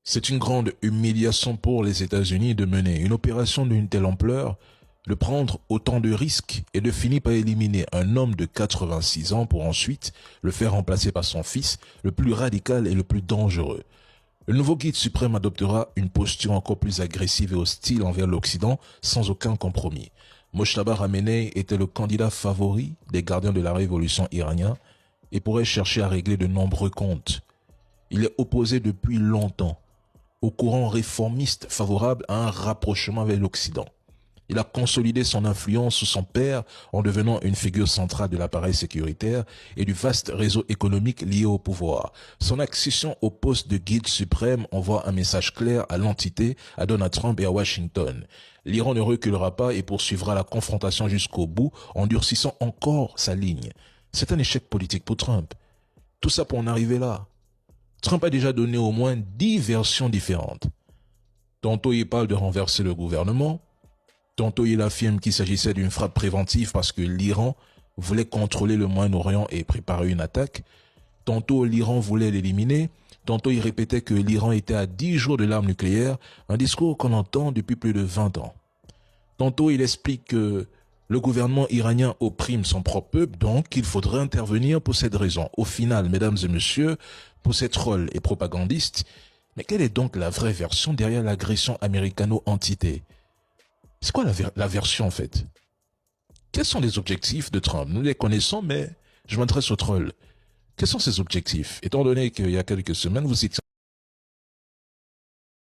C'est une grande humiliation pour les États-Unis de mener une opération d'une telle ampleur, de prendre autant de risques et de finir par éliminer un homme de 86 ans pour ensuite le faire remplacer par son fils, le plus radical et le plus dangereux. Le nouveau guide suprême adoptera une posture encore plus agressive et hostile envers l'Occident sans aucun compromis. Mojtaba Khamenei était le candidat favori des gardiens de la révolution iranienne et pourrait chercher à régler de nombreux comptes. Il est opposé depuis longtemps au courant réformiste favorable à un rapprochement avec l'Occident. Il a consolidé son influence sous son père en devenant une figure centrale de l'appareil sécuritaire et du vaste réseau économique lié au pouvoir. Son accession au poste de guide suprême envoie un message clair à l'entité, à Donald Trump et à Washington. L'Iran ne reculera pas et poursuivra la confrontation jusqu'au bout en durcissant encore sa ligne. C'est un échec politique pour Trump. Tout ça pour en arriver là. Trump a déjà donné au moins 10 versions différentes. Tantôt il parle de renverser le gouvernement, tantôt il affirme qu'il s'agissait d'une frappe préventive parce que l'Iran voulait contrôler le Moyen-Orient et préparer une attaque, tantôt l'Iran voulait l'éliminer, tantôt il répétait que l'Iran était à 10 jours de l'arme nucléaire, un discours qu'on entend depuis plus de 20 ans. Tantôt il explique que le gouvernement iranien opprime son propre peuple, donc il faudrait intervenir pour cette raison. Au final, mesdames et messieurs, pour ces trolls et propagandistes, mais quelle est donc la vraie version derrière l'agression américano-entité? C'est quoi la version en fait? Quels sont les objectifs de Trump? Nous les connaissons, mais je m'adresse aux trolls. Quels sont ses objectifs? Étant donné qu'il y a quelques semaines, vous étiez